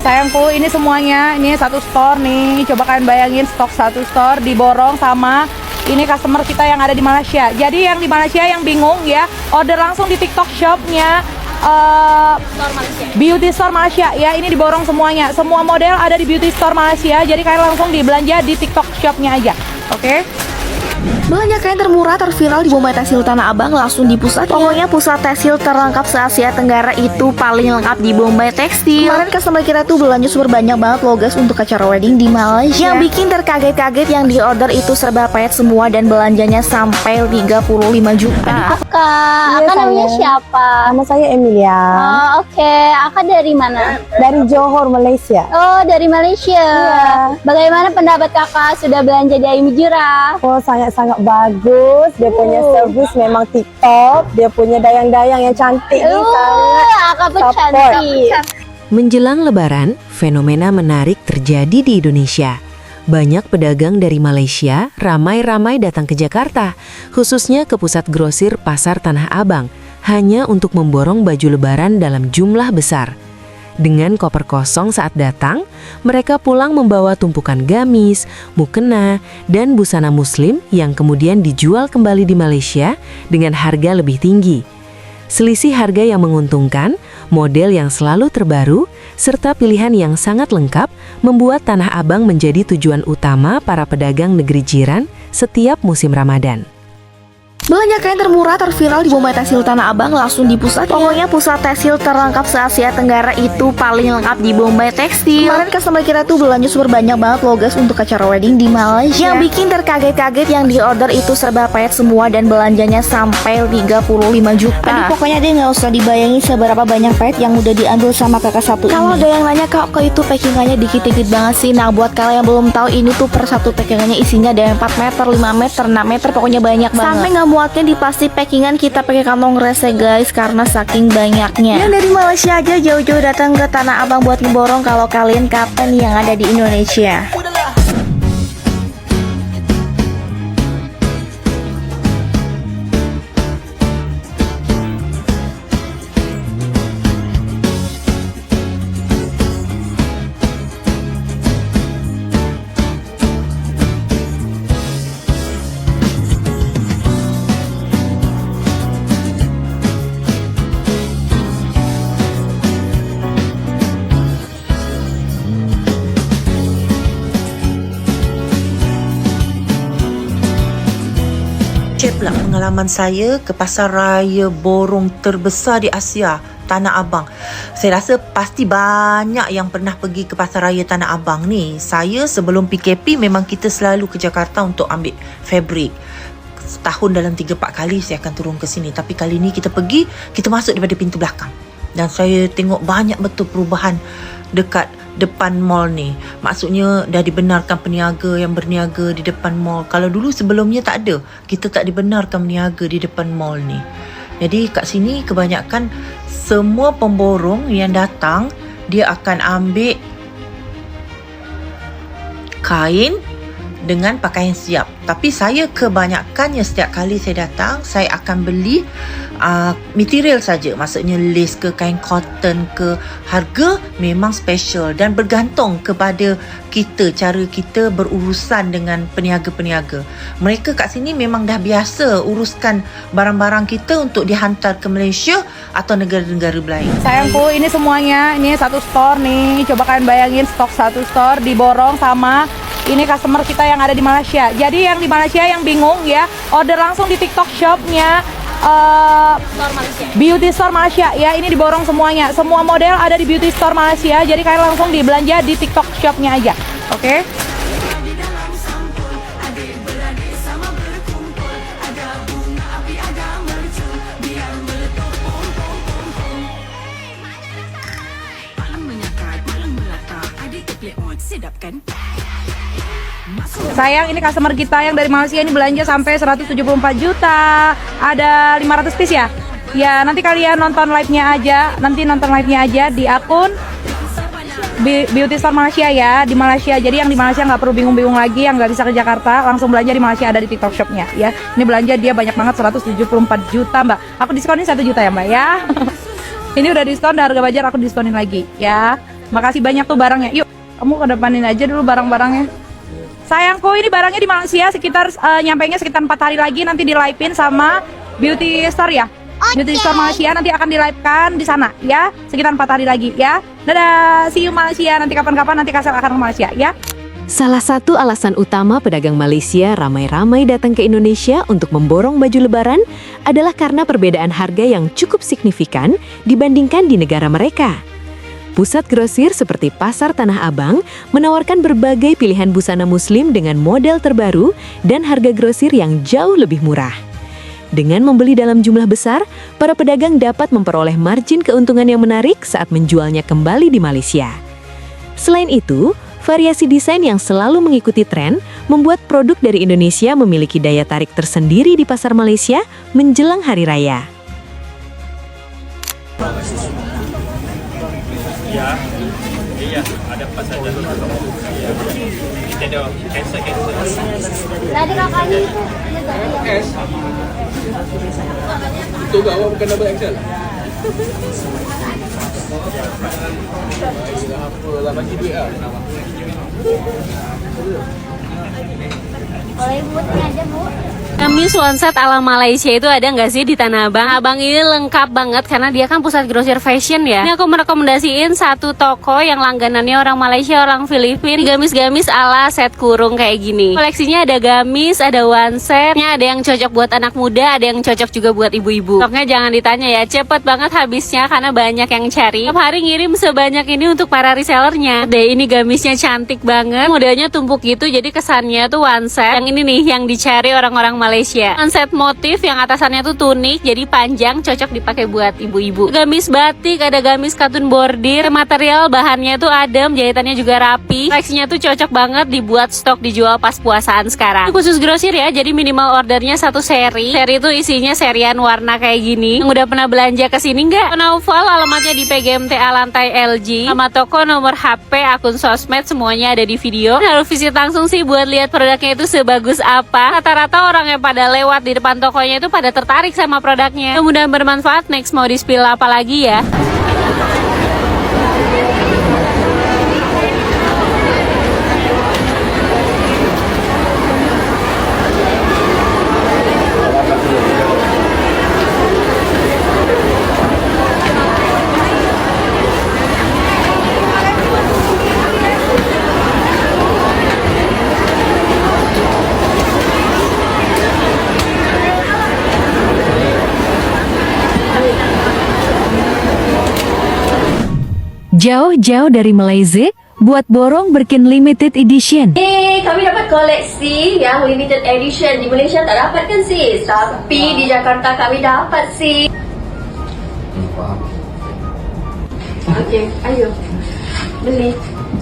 Sayangku, ini semuanya, ini satu store nih. Coba kalian bayangin stok satu store diborong sama ini customer kita yang ada di Malaysia. Jadi yang di Malaysia yang bingung ya, order langsung di TikTok shopnya Beauty Store Malaysia ya. Ini diborong semuanya. Semua model ada di Beauty Store Malaysia. Jadi kalian langsung dibelanja di TikTok shopnya aja. Oke? Belanja kain termurah terviral di Bombay Tekstil Tanah Abang langsung di pusat. Pokoknya pusat tekstil terlengkap se-Asia Tenggara itu paling lengkap di Bombay Tekstil. Kemarin customer kita tuh belanja super banyak banget loh guys untuk acara wedding di Malaysia. Yang bikin terkaget-kaget yang di order itu serba payet semua dan belanjanya sampai 35 juta. Kak, Iya, namanya sayang. siapa? Nama saya Emilia. Oke, Akak dari mana? Dari Johor, Malaysia. Oh, dari Malaysia. Iya. Bagaimana pendapat kakak sudah belanja di Ayumi Jurah? Oh, sangat-sangat bagus. Dia punya servis memang TikTok. Dia punya dayang-dayang yang cantik ni sangat. Akak pun support. cantik. Menjelang Lebaran, fenomena menarik terjadi di Indonesia. Banyak pedagang dari Malaysia ramai-ramai datang ke Jakarta, khususnya ke pusat grosir Pasar Tanah Abang, hanya untuk memborong baju Lebaran dalam jumlah besar. Dengan koper kosong saat datang, mereka pulang membawa tumpukan gamis, mukena, dan busana muslim yang kemudian dijual kembali di Malaysia dengan harga lebih tinggi. Selisih harga yang menguntungkan, model yang selalu terbaru, serta pilihan yang sangat lengkap membuat Tanah Abang menjadi tujuan utama para pedagang negeri jiran setiap musim Ramadan. Belanja kain termurah terviral di Bombay Tekstil Tanah Abang langsung di pusat. Pokoknya pusat tekstil terlengkap se-Asia Tenggara itu paling lengkap di Bombay Tekstil. Kemarin customer kita tuh belanja super banyak banget loh guys untuk acara wedding di Malaysia. Yang bikin terkaget-kaget yang di order itu serba payet semua dan belanjanya sampai 35 juta. Aduh, pokoknya dia nggak usah dibayangin seberapa banyak payet yang udah diambil sama kakak satu ini. Kalau ada yang nanya kak itu packingannya dikit-dikit banget sih. Nah buat kalian yang belum tahu, ini tuh per satu packingannya isinya ada yang 4 meter, 5 meter, 6 meter, pokoknya banyak banget. Sampai nggak muatnya di plastik packingan kita pakai kantong resek guys karena saking banyaknya. Yang dari Malaysia aja jauh-jauh datang ke Tanah Abang buat ngeborong. Kalau kalian kapan yang ada di Indonesia? Share pula pengalaman saya ke pasar raya borong terbesar di Asia, Tanah Abang. Saya rasa pasti banyak yang pernah pergi ke pasar raya Tanah Abang ni. Saya sebelum PKP memang kita selalu ke Jakarta untuk ambil fabric. Setahun dalam 3-4 kali saya akan turun ke sini. Tapi kali ni kita pergi, kita masuk daripada pintu belakang. Dan saya tengok banyak betul perubahan dekat depan mall ni. Maksudnya dah dibenarkan peniaga yang berniaga di depan mall. Kalau dulu sebelumnya tak ada, kita tak dibenarkan berniaga di depan mall ni. Jadi kat sini kebanyakan semua pemborong yang datang, dia akan ambil kain dengan pakaian siap. Tapi saya kebanyakannya setiap kali saya datang, saya akan beli material saja. Maksudnya lace ke, kain cotton ke. Harga memang special dan bergantung kepada kita, cara kita berurusan dengan peniaga-peniaga. Mereka kat sini memang dah biasa uruskan barang-barang kita untuk dihantar ke Malaysia atau negara-negara lain. Sayangku, ini semuanya, ini satu store nih. Coba kalian bayangin stok satu store diborong sama ini customer kita yang ada di Malaysia. Jadi yang di Malaysia yang bingung ya, order langsung di TikTok shopnya Beauty Store Malaysia ya. Ini diborong semuanya. Semua model ada di Beauty Store Malaysia. Jadi kalian langsung dibelanja di TikTok shopnya aja. Oke? Sayang, ini customer kita yang dari Malaysia ini belanja sampai 174 juta. Ada 500 piece ya? Ya, nanti kalian nonton live-nya aja. Nanti nonton live-nya aja di akun Beauty Store Malaysia ya, di Malaysia. Jadi yang di Malaysia nggak perlu bingung-bingung lagi, yang nggak bisa ke Jakarta, langsung belanja di Malaysia, ada di TikTok shopnya ya. Ini belanja dia banyak banget, 174 juta mbak. Aku diskonin 1 juta ya mbak ya. Ini udah diskon, harga wajar aku diskonin lagi ya. Makasih banyak tuh barangnya. Yuk, kamu kedepanin aja dulu barang-barangnya. Sayangku, ini barangnya di Malaysia sekitar nyampainya sekitar 4 hari lagi, nanti di live-in sama Beauty Store ya. Beauty Store Malaysia nanti akan di live-kan di sana ya, sekitar 4 hari lagi ya. Dadah, see you Malaysia, nanti kapan-kapan nanti Kasel akan ke Malaysia ya. Salah satu alasan utama pedagang Malaysia ramai-ramai datang ke Indonesia untuk memborong baju lebaran adalah karena perbedaan harga yang cukup signifikan dibandingkan di negara mereka. Pusat grosir seperti Pasar Tanah Abang menawarkan berbagai pilihan busana muslim dengan model terbaru dan harga grosir yang jauh lebih murah. Dengan membeli dalam jumlah besar, para pedagang dapat memperoleh margin keuntungan yang menarik saat menjualnya kembali di Malaysia. Selain itu, variasi desain yang selalu mengikuti tren membuat produk dari Indonesia memiliki daya tarik tersendiri di pasar Malaysia menjelang Hari Raya. Tadi kakaknya itu. Itu ke awak bukan double XL. Dah bagi duit lah. Boleh buatnya aja, Bu. Gamis one set ala Malaysia itu ada nggak sih di Tanah Abang? Abang ini lengkap banget karena dia kan pusat grosir fashion ya. Ini aku merekomendasiin satu toko yang langganannya orang Malaysia, orang Filipina. Gamis-gamis ala set kurung kayak gini. Koleksinya ada gamis, ada one setnya, ada yang cocok buat anak muda, ada yang cocok juga buat ibu-ibu. Stoknya jangan ditanya ya, cepet banget habisnya karena banyak yang cari. Tiap hari ngirim sebanyak ini untuk para resellernya. Deh, ini gamisnya cantik banget, modelnya tumpuk gitu, jadi kesannya tuh one set. Yang ini nih yang dicari orang-orang Malaysia. Konsep motif yang atasannya tuh tunik, jadi panjang, cocok dipakai buat ibu-ibu. Gamis batik, ada gamis katun bordir. Material bahannya tuh adem, jahitannya juga rapi. Koleksinya tuh cocok banget dibuat stok dijual pas puasaan sekarang. Ini khusus grosir ya, jadi minimal ordernya 1 seri. Seri itu isinya serian warna kayak gini. Yang udah pernah belanja ke sini nggak? Naufal, alamatnya di PGMTA lantai LG. Nama toko, nomor HP, akun sosmed, semuanya ada di video. Harus visit langsung sih buat lihat produknya itu sebagus apa. Rata-rata orang yang pada lewat di depan tokonya itu pada tertarik sama produknya. Mudah-mudahan bermanfaat. Next mau di-spill apa lagi ya? Jauh-jauh dari Malaysia, buat borong Birkin Limited Edition. Kami dapat koleksi yang limited edition. Di Malaysia tak dapat kan sis, tapi di Jakarta kami dapat sis. Okey, ayo beli.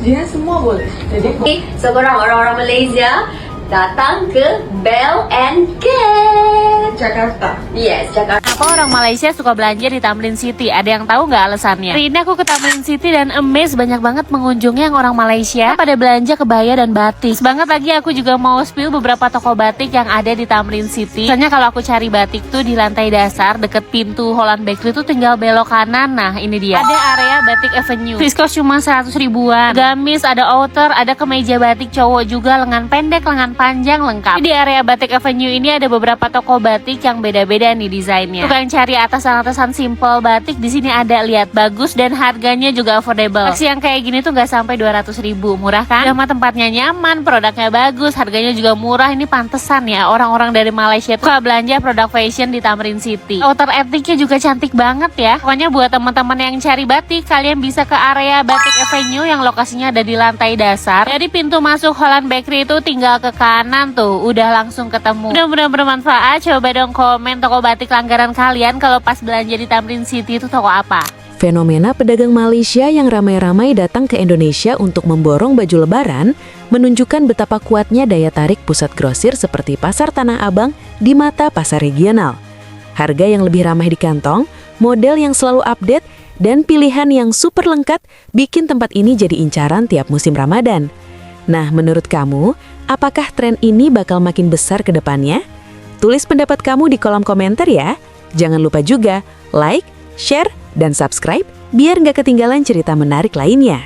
Dia semua boleh. Jadi Seorang orang-orang Malaysia datang ke Bell and Cat Jakarta. Yes, Jakarta. Apa orang Malaysia suka belanja di Tamrin City? Ada yang tahu nggak alasannya? Hari ini aku ke Tamrin City dan amazed banyak banget pengunjungnya yang orang Malaysia pada belanja kebaya dan batik. Banget lagi aku juga mau spill beberapa toko batik yang ada di Tamrin City. Misalnya kalau aku cari batik tuh di lantai dasar deket pintu Holland Bakery tuh tinggal belok kanan. Nah ini dia. Ada area Batik Avenue. Viskos cuma 100 ribuan. Gamis, ada outer, ada kemeja batik cowok juga, lengan pendek, lengan panjang lengkap. Di area Batik Avenue ini ada beberapa toko batik yang beda-beda nih desainnya. Tukang cari atasan-atasan simple batik di sini ada, lihat, bagus dan harganya juga affordable. Koleksi yang kayak gini tuh nggak sampai 200 ribu, murah kan? Sama tempatnya nyaman, produknya bagus, harganya juga murah. Ini pantesan ya orang-orang dari Malaysia tuh belanja produk fashion di Tamrin City. Outer etiknya juga cantik banget ya. Pokoknya buat teman-teman yang cari batik, kalian bisa ke area Batik Avenue yang lokasinya ada di lantai dasar. Jadi pintu masuk Holland Bakery itu tinggal ke kanan tuh, udah langsung ketemu. Mudah-mudahan bermanfaat. Coba dong komen toko batik langgaran kalian kalau pas belanja di Tamrin City itu toko apa? Fenomena pedagang Malaysia yang ramai-ramai datang ke Indonesia untuk memborong baju lebaran menunjukkan betapa kuatnya daya tarik pusat grosir seperti Pasar Tanah Abang di mata pasar regional. Harga yang lebih ramah di kantong, model yang selalu update, dan pilihan yang super lengkap bikin tempat ini jadi incaran tiap musim Ramadan. Nah, menurut kamu, apakah tren ini bakal makin besar ke depannya? Tulis pendapat kamu di kolom komentar ya. Jangan lupa juga like, share, dan subscribe biar nggak ketinggalan cerita menarik lainnya.